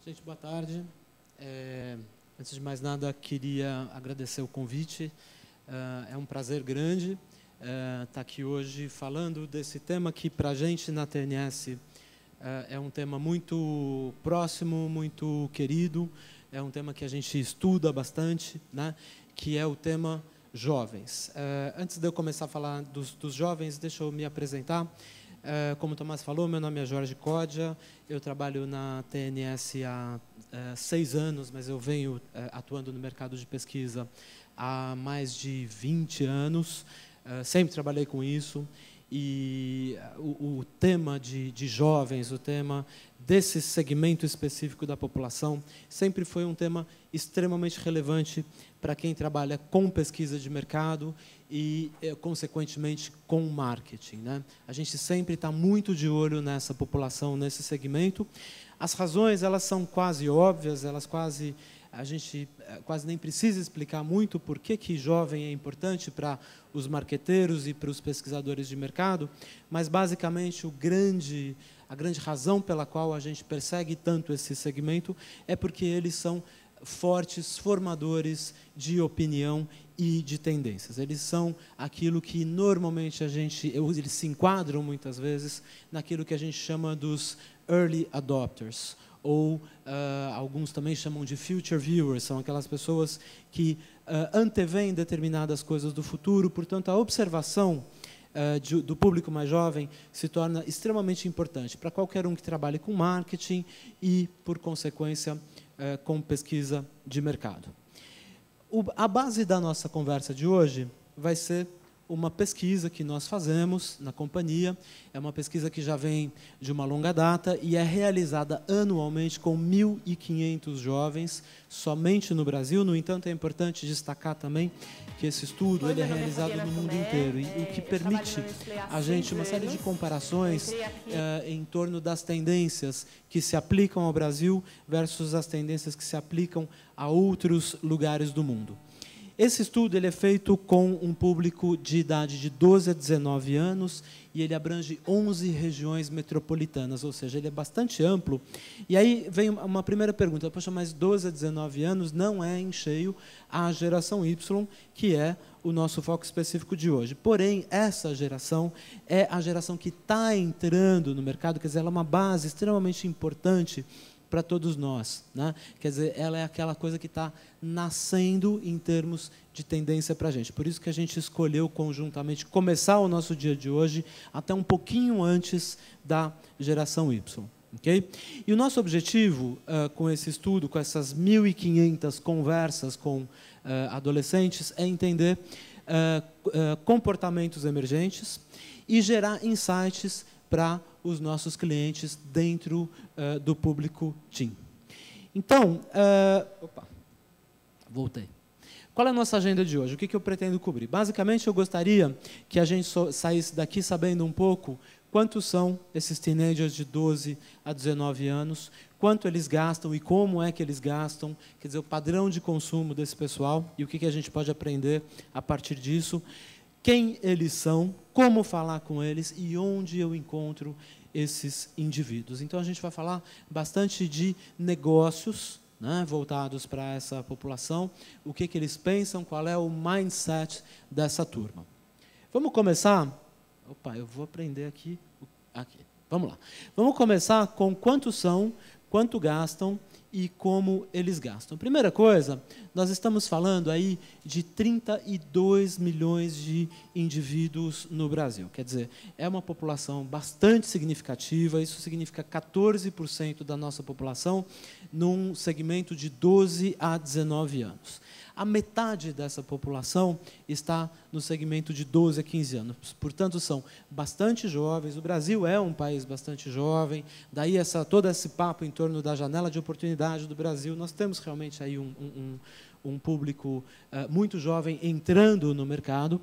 Gente, boa tarde. Antes de mais nada, queria agradecer o convite. É um prazer grande estar aqui hoje falando desse tema que, para a gente na TNS, é um tema muito próximo, muito querido, é um tema que a gente estuda bastante, né? Que é o tema jovens. Antes de eu começar a falar dos jovens, deixa eu me apresentar. Como o Tomás falou, meu nome é Jorge Códia, eu trabalho na TNS há 6 anos, mas eu venho atuando no mercado de pesquisa há mais de 20 anos, sempre trabalhei com isso, e o tema de jovens, o tema desse segmento específico da população, sempre foi um tema extremamente relevante para quem trabalha com pesquisa de mercado e, consequentemente, com marketing, né? A gente sempre está muito de olho nessa população, nesse segmento. As razões, elas são quase óbvias, a gente quase nem precisa explicar muito por que jovem é importante para os marqueteiros e para os pesquisadores de mercado, mas, basicamente, a grande razão pela qual a gente persegue tanto esse segmento é porque eles são fortes formadores de opinião e de tendências. Eles são aquilo que normalmente eles se enquadram muitas vezes naquilo que a gente chama dos early adopters, ou alguns também chamam de future viewers, são aquelas pessoas que anteveem determinadas coisas do futuro, portanto a observação do público mais jovem se torna extremamente importante para qualquer um que trabalhe com marketing e, por consequência, com pesquisa de mercado. A base da nossa conversa de hoje vai ser uma pesquisa que nós fazemos na companhia. É uma pesquisa que já vem de uma longa data e é realizada anualmente com 1.500 jovens, somente no Brasil. No entanto, é importante destacar também que esse estudo ele é realizado no mundo inteiro, e o que permite a gente uma série de comparações em torno das tendências que se aplicam ao Brasil versus as tendências que se aplicam a outros lugares do mundo. Esse estudo ele é feito com um público de idade de 12 a 19 anos e ele abrange 11 regiões metropolitanas, ou seja, ele é bastante amplo. E aí vem uma primeira pergunta: poxa, mas 12 a 19 anos não é em cheio a geração Y, que é o nosso foco específico de hoje. Porém, essa geração é a geração que está entrando no mercado, quer dizer, ela é uma base extremamente importante para todos nós, né? Quer dizer, ela é aquela coisa que está nascendo em termos de tendência para a gente. Por isso que a gente escolheu conjuntamente começar o nosso dia de hoje até um pouquinho antes da geração Y. Okay? E o nosso objetivo com esse estudo, com essas 1.500 conversas com adolescentes, é entender comportamentos emergentes e gerar insights para os nossos clientes dentro do público Teen. Então, voltei. Qual é a nossa agenda de hoje? O que eu pretendo cobrir? Basicamente, eu gostaria que a gente saísse daqui sabendo um pouco quantos são esses teenagers de 12 a 19 anos, quanto eles gastam e como é que eles gastam, quer dizer, o padrão de consumo desse pessoal e o que a gente pode aprender a partir disso, quem eles são, como falar com eles e onde eu encontro esses indivíduos. Então, a gente vai falar bastante de negócios, né, voltados para essa população, o que eles pensam, qual é o mindset dessa turma. Vamos começar? Opa, eu vou aprender aqui. Vamos lá. Vamos começar com quantos são, quanto gastam e como eles gastam. Primeira coisa, nós estamos falando aí de 32 milhões de indivíduos no Brasil. Quer dizer, é uma população bastante significativa, isso significa 14% da nossa população num segmento de 12 a 19 anos. A metade dessa população está no segmento de 12 a 15 anos. Portanto, são bastante jovens. O Brasil é um país bastante jovem. Daí todo esse papo em torno da janela de oportunidade do Brasil. Nós temos realmente aí um público muito jovem entrando no mercado.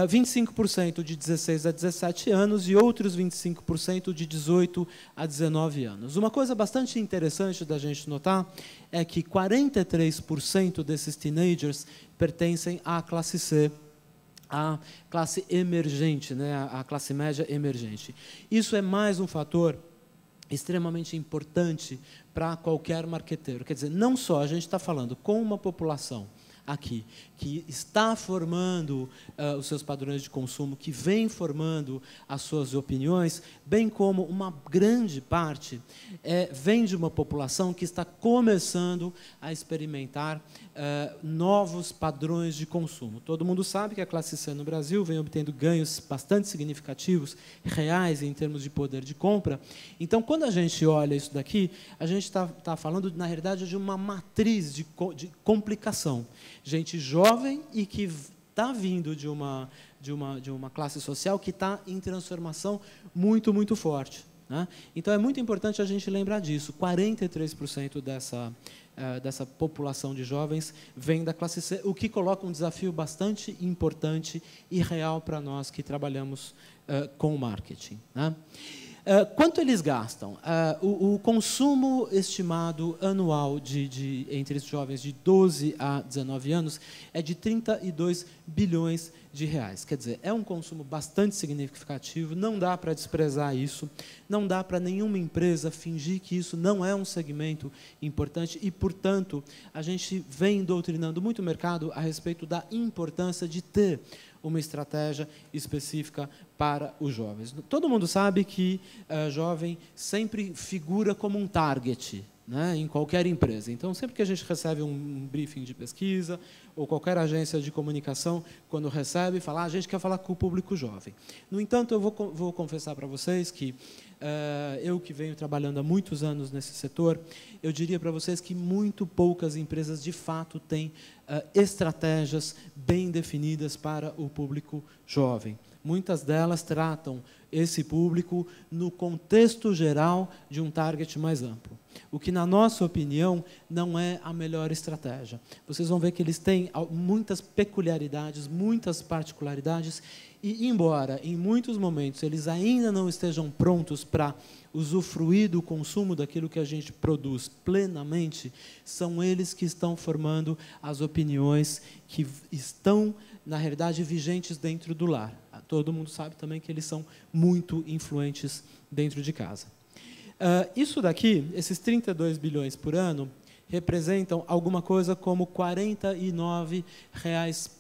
25% de 16 a 17 anos e outros 25% de 18 a 19 anos. Uma coisa bastante interessante da gente notar é que 43% desses teenagers pertencem à classe C, à classe emergente, né, à classe média emergente. Isso é mais um fator extremamente importante para qualquer marqueteiro. Quer dizer, não só a gente está falando com uma população aqui, que está formando os seus padrões de consumo, que vem formando as suas opiniões, bem como uma grande parte vem de uma população que está começando a experimentar novos padrões de consumo. Todo mundo sabe que a classe C no Brasil vem obtendo ganhos bastante significativos, reais, em termos de poder de compra. Então, quando a gente olha isso daqui, a gente está falando, na realidade, de uma matriz de complicação. Gente jovem e que está vindo de uma classe social que está em transformação muito, muito forte, né? Então, é muito importante a gente lembrar disso. 43% dessa população de jovens vem da classe C, o que coloca um desafio bastante importante e real para nós que trabalhamos com marketing, né? Quanto eles gastam? O consumo estimado anual entre os jovens de 12 a 19 anos é de 32 bilhões de reais. Quer dizer, é um consumo bastante significativo, não dá para desprezar isso, não dá para nenhuma empresa fingir que isso não é um segmento importante e, portanto, a gente vem doutrinando muito o mercado a respeito da importância de ter uma estratégia específica para os jovens. Todo mundo sabe que jovem sempre figura como um target, né, em qualquer empresa. Então, sempre que a gente recebe um briefing de pesquisa, ou qualquer agência de comunicação, quando recebe, fala, a gente quer falar com o público jovem. No entanto, eu vou confessar para vocês que eu que venho trabalhando há muitos anos nesse setor, eu diria para vocês que muito poucas empresas, de fato, têm estratégias bem definidas para o público jovem. Muitas delas tratam esse público no contexto geral de um target mais amplo, o que, na nossa opinião, não é a melhor estratégia. Vocês vão ver que eles têm muitas peculiaridades, muitas particularidades, e, embora, em muitos momentos, eles ainda não estejam prontos para usufruir do consumo daquilo que a gente produz plenamente, são eles que estão formando as opiniões que estão, na realidade, vigentes dentro do lar. Todo mundo sabe também que eles são muito influentes dentro de casa. Isso daqui, esses 32 bilhões por ano, representam alguma coisa como R$ 49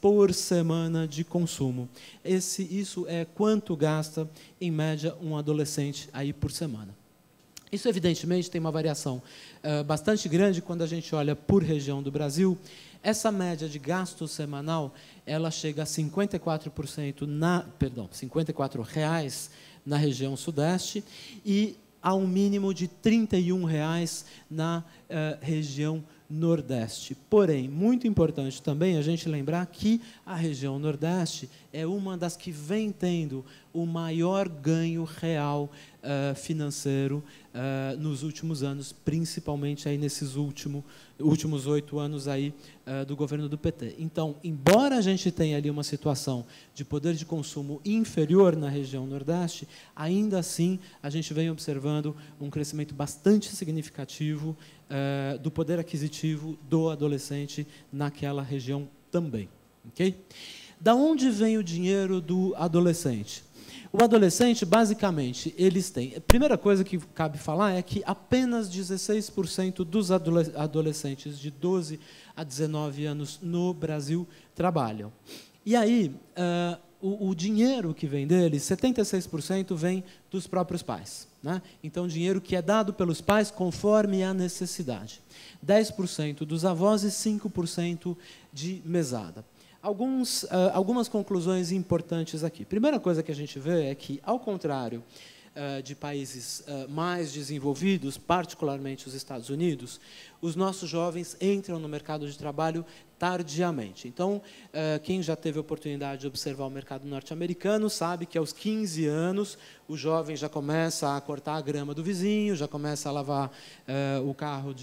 por semana de consumo. Isso é quanto gasta, em média, um adolescente aí por semana. Isso, evidentemente, tem uma variação bastante grande quando a gente olha por região do Brasil. Essa média de gasto semanal, ela chega a 54%, R$ na região sudeste e a um mínimo de R$ 31 na região nordeste. Porém, muito importante também a gente lembrar que a região nordeste é uma das que vem tendo o maior ganho real financeiro nos últimos anos, principalmente aí nesses últimos 8 anos aí, do governo do PT. Então, embora a gente tenha ali uma situação de poder de consumo inferior na região nordeste, ainda assim a gente vem observando um crescimento bastante significativo do poder aquisitivo do adolescente naquela região também. Okay? Da onde vem o dinheiro do adolescente? O adolescente, basicamente, eles têm... A primeira coisa que cabe falar é que apenas 16% dos adolescentes de 12 a 19 anos no Brasil trabalham. E aí, o dinheiro que vem deles, 76% vem dos próprios pais, né? Então, dinheiro que é dado pelos pais conforme a necessidade. 10% dos avós e 5% de mesada. Algumas conclusões importantes aqui. Primeira coisa que a gente vê é que, ao contrário de países mais desenvolvidos, particularmente os Estados Unidos, os nossos jovens entram no mercado de trabalho tardiamente. Então, quem já teve a oportunidade de observar o mercado norte-americano sabe que, aos 15 anos, o jovem já começa a cortar a grama do vizinho, já começa a lavar o carro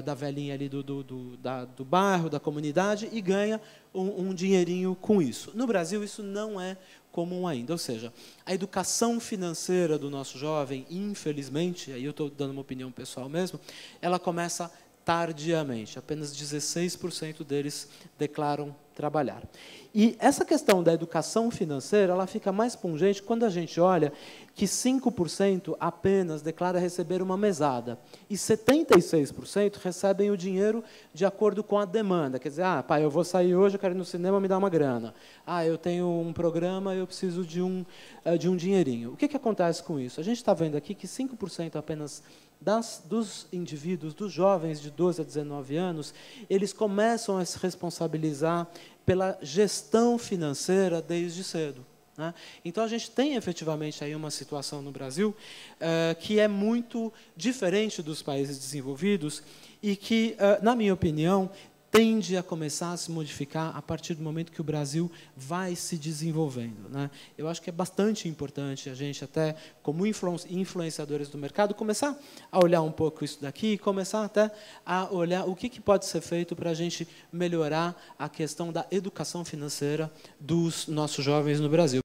da velhinha ali do bairro, da comunidade, e ganha um dinheirinho com isso. No Brasil, isso não é comum ainda. Ou seja, a educação financeira do nosso jovem, infelizmente, aí eu estou dando uma opinião pessoal mesmo, ela começa tardiamente. Apenas 16% deles declaram trabalhar. E essa questão da educação financeira, ela fica mais pungente quando a gente olha que 5% apenas declara receber uma mesada e 76% recebem o dinheiro de acordo com a demanda. Quer dizer, pai, eu vou sair hoje, eu quero ir no cinema, me dá uma grana. Eu tenho um programa, eu preciso de um dinheirinho. O que acontece com isso? A gente está vendo aqui que 5% apenas dos indivíduos, dos jovens de 12 a 19 anos, eles começam a se responsabilizar pela gestão financeira desde cedo. Então, a gente tem, efetivamente, aí uma situação no Brasil que é muito diferente dos países desenvolvidos e que, na minha opinião, tende a começar a se modificar a partir do momento que o Brasil vai se desenvolvendo. Eu acho que é bastante importante a gente, até como influenciadores do mercado, começar a olhar um pouco isso daqui e começar até a olhar o que pode ser feito para a gente melhorar a questão da educação financeira dos nossos jovens no Brasil.